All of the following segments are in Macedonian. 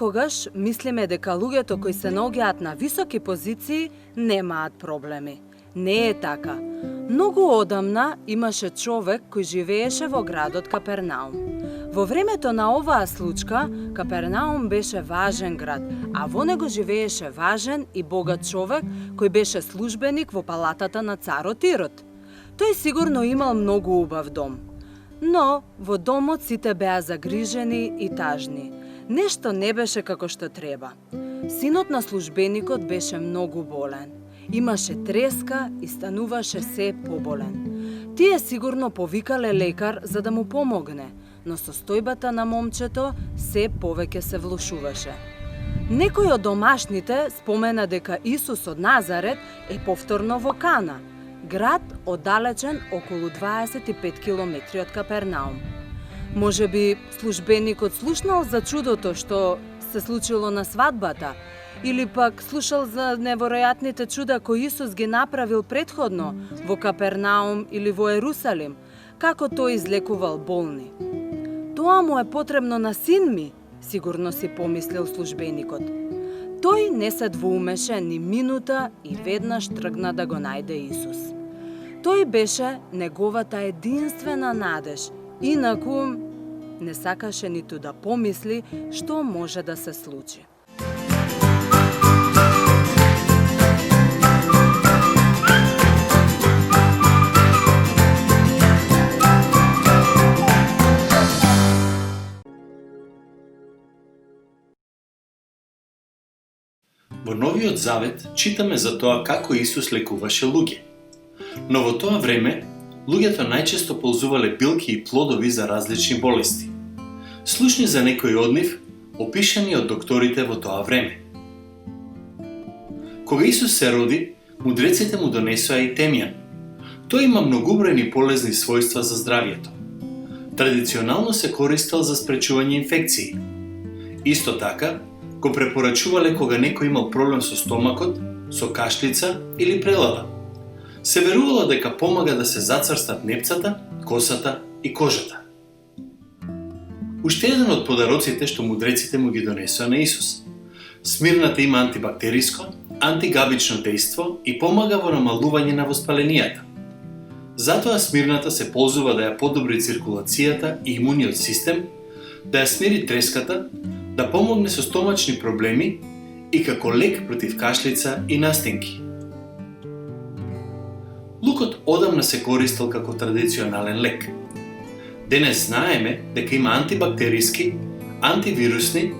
Секогаш мислиме дека луѓето кои се наоѓаат на високи позиции немаат проблеми. Не е така. Многу одамна имаше човек кој живееше во градот Капернаум. Во времето на оваа случка, Капернаум беше важен град, а во него живееше важен и богат човек кој беше службеник во палатата на царот Ирод. Тој сигурно имал многу убав дом. Но во домот сите беа загрижени и тажни. Нешто не беше како што треба. Синот на службеникот беше многу болен. Имаше треска и стануваше се поболен. Тие сигурно повикале лекар за да му помогне, но состојбата на момчето се повеќе се влошуваше. Некој од домашните спомена дека Исус од Назарет е повторно во Кана, град оддалечен околу 25 километри од Капернаум. Можеби службеникот слушнал за чудото што се случило на свадбата, или пак слушал за неверојатните чуда кои Исус ги направил предходно во Капернаум или во Ерусалим, како тој излекувал болни. Тоа му е потребно на син ми, сигурно си помислил службеникот. Тој не се двоумеше ни минута и веднаш тргна да го најде Исус. Тој беше неговата единствена надеж, инаку не сакаше ниту да помисли што може да се случи. Во Новиот Завет читаме за тоа како Исус лекуваше луѓе. Но во тоа време, луѓето најчесто ползувале билки и плодови за различни болести. Слушни за некои од нив, опишани од докторите во тоа време. Кога Исус се роди, мудреците му донесоа и темјан. Тој има многубројни полезни својства за здравието. Традиционално се користел за спречување инфекции. Исто така, го препорачувале кога некој имал проблем со стомакот, со кашлица или прелада. Се верувало дека помага да се зацрстат непцата, косата и кожата. Уште еден од подароците што мудреците му ги донесоа на Исус. Смирната има антибактериско, антигабично дејство и помага во намалување на воспаленијата. Затоа смирната се ползува да ја подобри циркулацијата и имуниот систем, да ја смири треската, да помогне со стомачни проблеми и како лек против кашлица и настинки. Лукот одамна се користел како традиционален лек. Денес знаеме дека има антибактериски, антивирусни,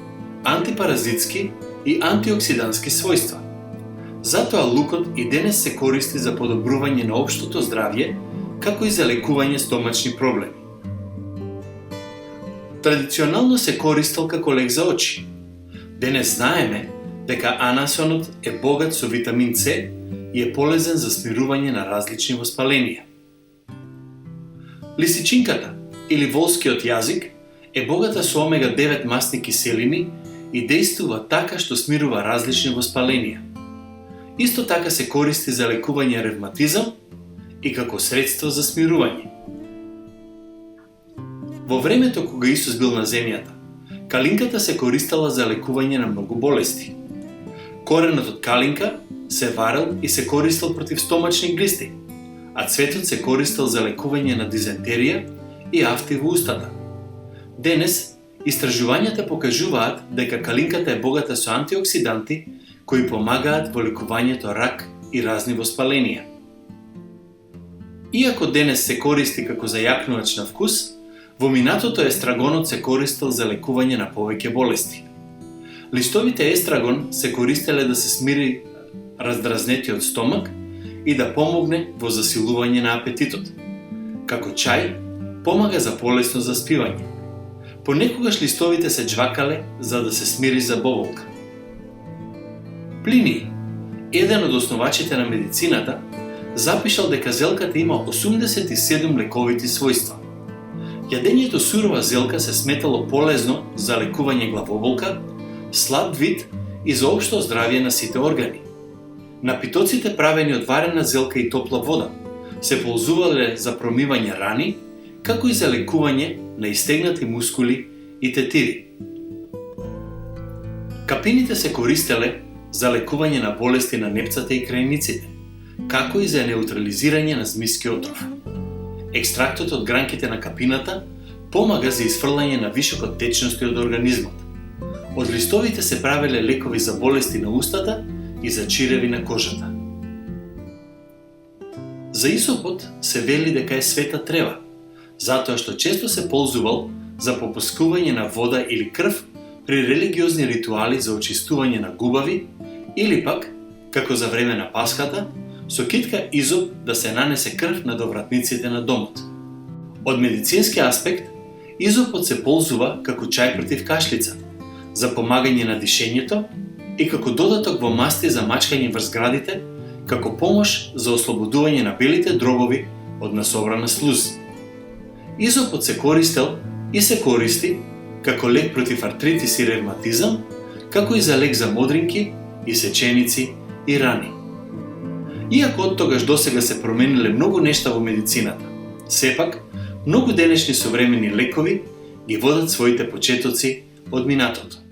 антипаразитски и антиоксидантски својства. Затоа лукот и денес се користи за подобрување на општото здравје, како и за лекување стомачни проблеми. Традиционално се користел како лек за очи. Денес знаеме дека анасонот е богат со витамин С и е полезен за смирување на различни воспаленија. Лисичинката или волскиот јазик е богата со омега-9 масни киселини и дејствува така што смирува различни воспаленија. Исто така се користи за лекување ревматизам и како средство за смирување. Во времето кога Исус бил на земјата, калинката се користела за лекување на многу болести. Коренот од калинка се варел и се користел против стомачни глисти, а цветот се користел за лекување на дизентерија и афти во устата. Денес, истражувањата покажуваат дека калинката е богата со антиоксиданти кои помагаат во лекувањето рак и разни воспаленија. Иако денес се користи како зајакнувач на вкус, во минатото естрагонот се користел за лекување на повеќе болести. Листовите естрагон се користеле да се смири раздразнетиот стомак и да помогне во засилување на апетитот. Како чај, помага за полесно заспивање. Понекогаш листовите се џвакале за да се смири заболка. Плиний, еден од основачите на медицината, запишал дека зелката има 87 лековити својства. Јадењето сурова зелка се сметало полезно за лекување главоболка, слаб вид и за општо здравје на сите органи. Напитоците правени од варена зелка и топла вода се ползувале за промивање рани, како и за лекување на истегнати мускули и тетиви. Капините се користеле за лекување на болести на непцата и крајниците, како и за неутрализирање на змиски отров. Екстрактот од гранките на капината помага за изфрлање на вишокот течности од организмот. Од листовите се правеле лекови за болести на устата и за чиреви на кожата. За исопот се вели дека е света трева, затоа што често се ползувал за попускување на вода или крв при религиозни ритуали за очистување на губави или пак, како за време на Пасхата, со китка изоп да се нанесе крв на довратниците на домот. Од медицински аспект, изопот се ползува како чај против кашлица, за помагање на дишењето и како додаток во масти за мачкање врз градите, како помош за ослободување на белите дробови од насобрана слуз. Изопот се користел и се користи како лек против артритис и ревматизам, како и за лек за модринки и сеченици и рани. Иако од тогаш досега се промениле многу нешта во медицината, сепак, многу денешни современи лекови ги водат своите почетоци од минатото.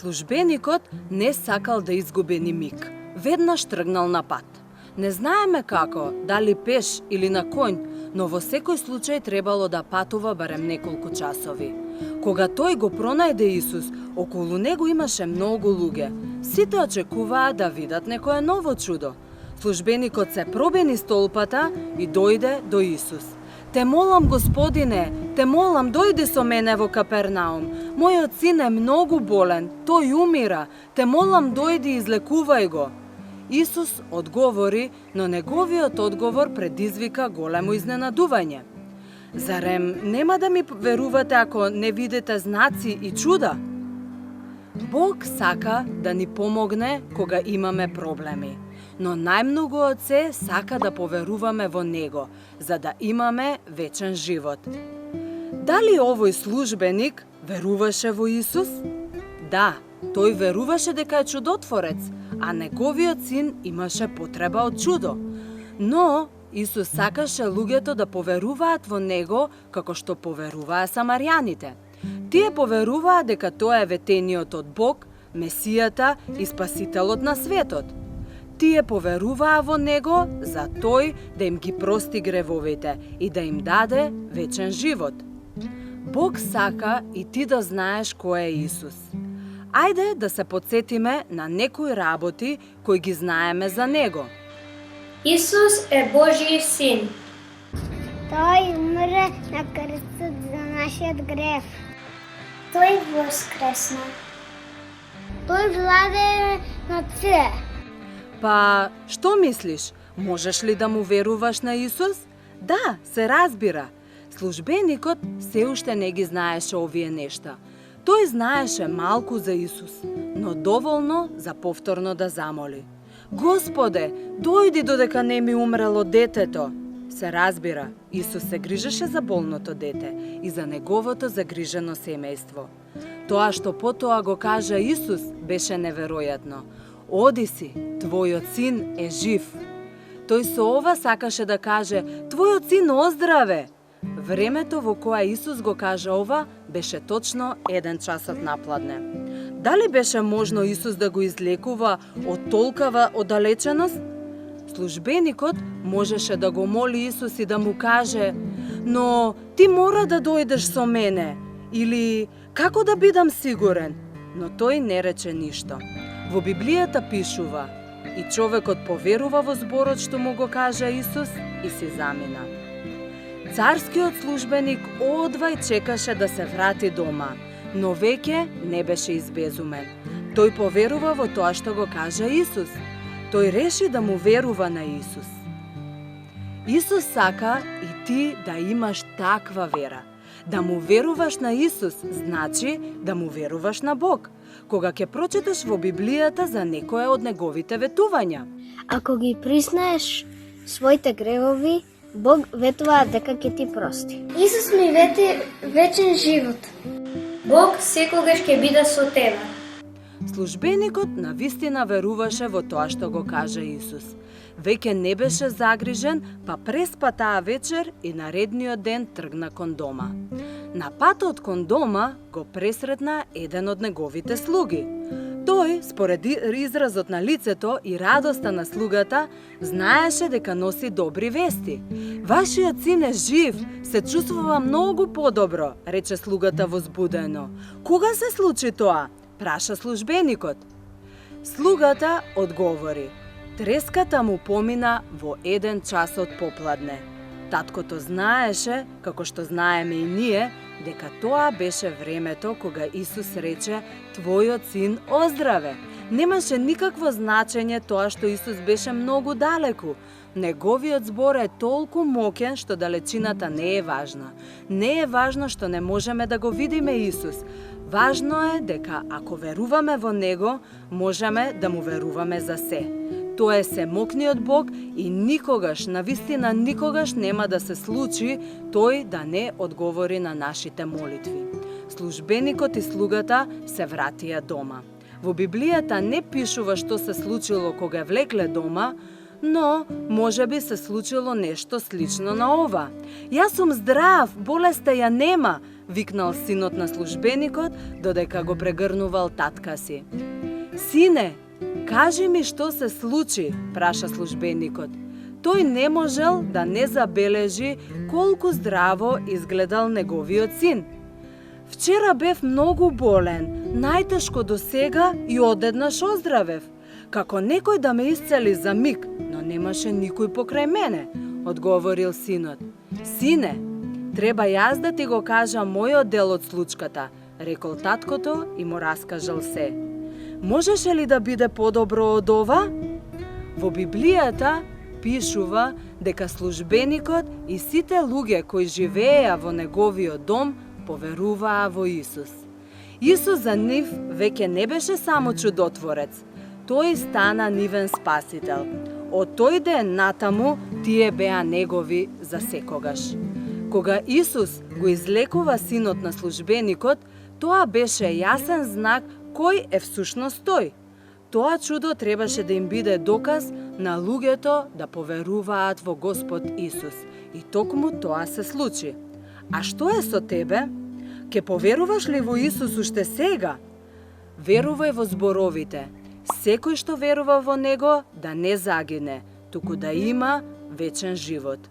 Службеникот не сакал да изгуби ни миг. Веднаш тргнал на пат. Не знаеме како, дали пеш или на конј, но во секој случај требало да патува барем неколку часови. Кога тој го пронајде Исус, околу него имаше многу луѓе. Сите очекуваа да видат некое ново чудо. Службеникот се пробени столпата и дојде до Исус. Те молам, Господине, те молам, дојди со мене во Капернаум. Мојот син е многу болен, тој умира. Те молам, дојди и излекувај го. Исус одговори, но неговиот одговор предизвика големо изненадување. Зарем нема да ми верувате ако не видите знаци и чуда? Бог сака да ни помогне кога имаме проблеми, но најмногу од се сака да поверуваме во Него, за да имаме вечен живот. Дали овој службеник веруваше во Исус? Да, тој веруваше дека е чудотворец, а неговиот син имаше потреба од чудо. Но Исус сакаше луѓето да поверуваат во Него како што поверуваа самарјаните. Тие поверуваа дека тоа е ветениот од Бог, Месијата и Спасителот на светот. Тие поверуваа во Него за Тој да им ги прости гревовите и да им даде вечен живот. Бог сака и ти да знаеш кој е Исус. Ајде да се подсетиме на некои работи кои ги знаеме за Него. Исус е Божји син. Тој умре на крстот за нашиот грев. Тој воскресна. Тој владее над се. Па, што мислиш? Можеш ли да му веруваш на Исус? Да, се разбира. Службеникот се уште не ги знаеше овие нешта. Тој знаеше малку за Исус, но доволно за повторно да замоли. Господе, дојди додека не ми умрело детето. Се разбира, Исус се грижеше за болното дете и за неговото загрижено семејство. Тоа што потоа го кажа Исус беше неверојатно. Оди си, твојот син е жив. Тој со ова сакаше да каже, твојот син оздраве. Времето во кое Исус го кажа ова беше точно 1 часот напладне. Дали беше можно Исус да го излекува од толкава оддалеченост? Службеникот можеше да го моли Исус и да му каже, но ти мора да дојдеш со мене, или како да бидам сигурен, но тој не рече ништо. Во Библијата пишува, и човекот поверува во зборот што му го кажа Исус и си замина. Царскиот службеник одвај чекаше да се врати дома, но веќе не беше избезумен. Тој поверува во тоа што го кажа Исус. Тој реши да му верува на Исус. Исус сака и ти да имаш таква вера. Да му веруваш на Исус значи да му веруваш на Бог. Кога ќе прочиташ во Библијата за некое од неговите ветувања. Ако ги признаеш своите гревови, Бог ветува дека ќе ти прости. Исус ми вети вечен живот. Бог секогаш ќе биде со тебе. Службеникот навистина веруваше во тоа што го кажа Исус. Веќе не беше загрижен, па преспа таа вечер и наредниот ден тргна кон дома. На патот кон дома го пресретна еден од неговите слуги. Тој, според изразот на лицето и радоста на слугата, знаеше дека носи добри вести. Вашиот син е жив, се чувствува многу подобро, рече слугата возбудено. Кога се случи тоа? Праша службеникот. Слугата одговори. Треската му помина во 1 часот попладне. Таткото знаеше, како што знаеме и ние, дека тоа беше времето кога Исус рече твојот син оздраве. Немаше никакво значење тоа што Исус беше многу далеку. Неговиот збор е толку моќен што далечината не е важна. Не е важно што не можеме да го видиме Исус. Важно е дека ако веруваме во Него, можеме да му веруваме за се. Тој е семокниот Бог и никогаш, навистина никогаш нема да се случи тој да не одговори на нашите молитви. Службеникот и слугата се вратија дома. Во Библијата не пишува што се случило кога влекле дома, но можеби се случило нешто слично на ова. Јас сум здрав, болеста ја нема, викнал синот на службеникот додека го прегрнувал татка си. Сине, кажи ми што се случи, праша службеникот. Тој не можел да не забележи колку здраво изгледал неговиот син. Вчера бев многу болен, најтешко до сега и одеднаш оздравев. Како некој да ме исцели за миг, но немаше никој покрај мене, одговорил синот. Сине, треба јас да ти го кажам мојот дел од случката, рекол таткото и му раскажал се. Можеше ли да биде подобро од ова? Во Библијата пишува дека службеникот и сите луѓе кои живееја во неговиот дом поверуваа во Исус. Исус за нив веќе не беше само чудотворец, тој стана нивен спасител. Од тој ден натаму тие беа негови за секогаш. Кога Исус го излекува синот на службеникот, тоа беше јасен знак кој е всушност тој. Тоа чудо требаше да им биде доказ на луѓето да поверуваат во Господ Исус. И токму тоа се случи. А што е со тебе? Ке поверуваш ли во Исус уште сега? Верувај во зборовите. Секој што верува во него да не загине, туку да има вечен живот.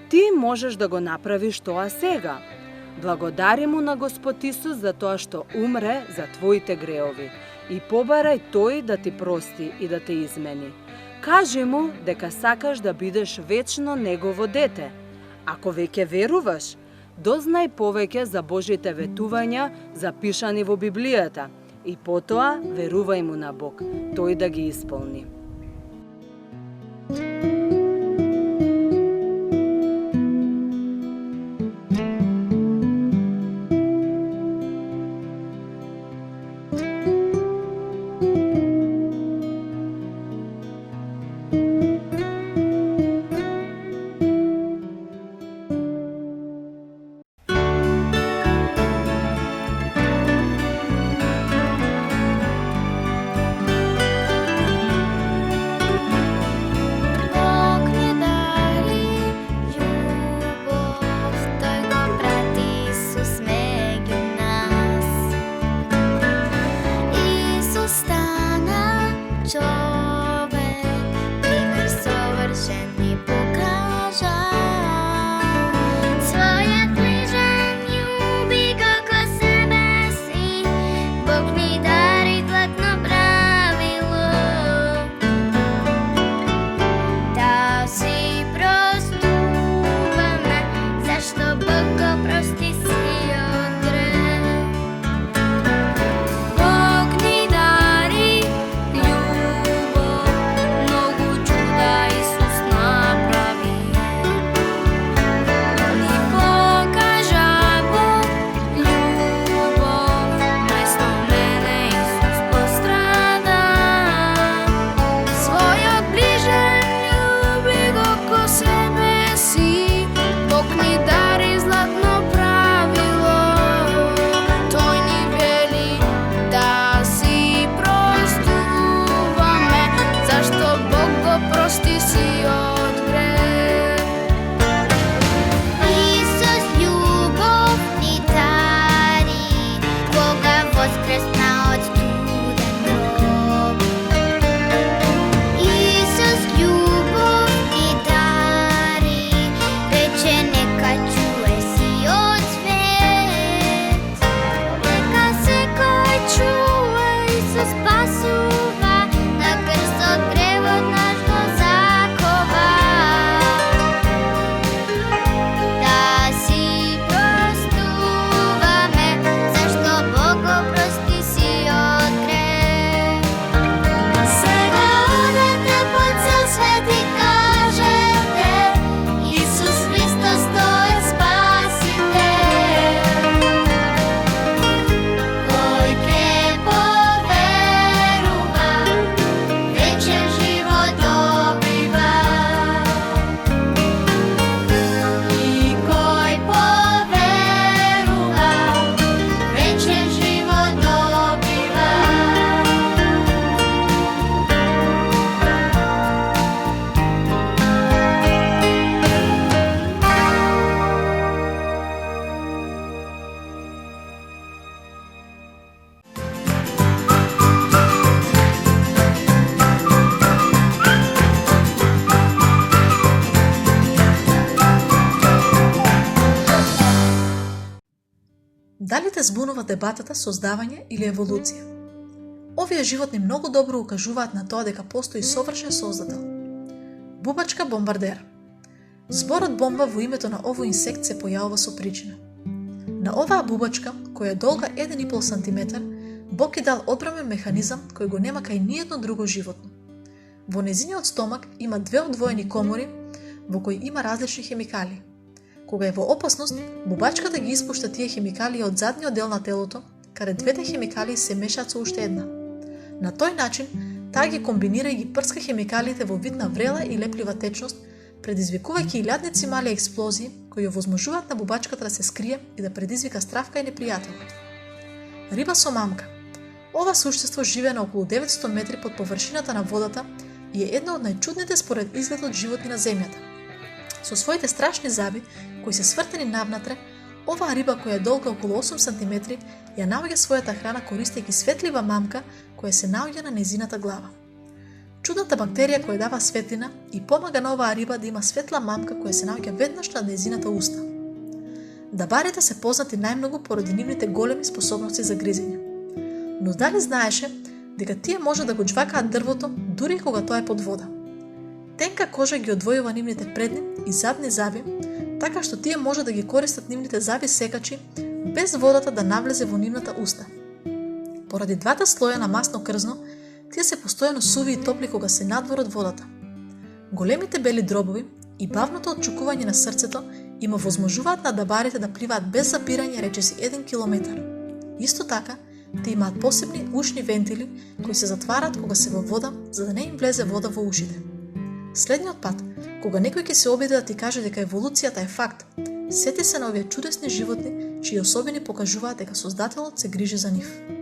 Ти можеш да го направиш тоа сега. Благодари му на Господ Исус за тоа што умре за твоите греови и побарај тој да ти прости и да те измени. Кажи му дека сакаш да бидеш вечно негово дете. Ако веќе веруваш, дознај повеќе за Божите ветувања запишани во Библијата и потоа верувај му на Бог, тој да ги исполни. Дали те збунува дебатата создавање или еволуција? Овие животни многу добро укажуваат на тоа дека постои совршен создател. Бубачка бомбардер. Зборот бомба во името на овој инсект се појавува со причина. На оваа бубачка, која е долга 1,5 см, Бог и дал одбрамен механизам кој го нема кај ниедно друго животно. Во незиниот стомак има две одвоени комори во кои има различни хемикали. Кога е во опасност, бубачката ги испушта тие хемикали од задниот дел на телото, каде двете хемикали се мешаат со уште една. На тој начин, таа ги комбинира и ги прска хемикалите во вид на врела и леплива течност, предизвикувајќи илјадници мали експлозии кои овозможуваат на бубачката да се скрие и да предизвика стравка и непријателот. Риба со мамка. Ова суштество живее на околу 900 метри под површината на водата и е една од најчудните според изгледот животни на земјата. Со своите страшни заби, кои се свртени навнатре, оваа риба која е долга околу 8 см ја наоѓа својата храна користејќи светлива мамка која се наоѓа на незината глава. Чудната бактерија која дава светлина и помага на оваа риба да има светла мамка која се наоѓа веднаш на незината уста. Дабарите се познати најмногу поради нивните големи способности за гризење. Но дали знаеше дека тие може да го џвакаат дрвото дури кога тоа е под вода? Тенка кожа ги одвојува нивните предни и задни заби, така што тие може да ги користат нивните заби секачи без водата да навлезе во нивната уста. Поради двата слоја на масно крзно, тие се постојано суви и топли кога се надвор од водата. Големите бели дробови и бавното отчукување на срцето им овозможуваат на дабарите да пливаат без запирање речиси 1 километар. Исто така, те имаат посебни ушни вентили кои се затвараат кога се во вода, за да не им влезе вода во ушите. Следниот пат, кога некој ќе се обиде да ти каже дека еволуцијата е факт, сети се на овие чудесни животни чии особини покажуваат дека Создателот се грижи за нив.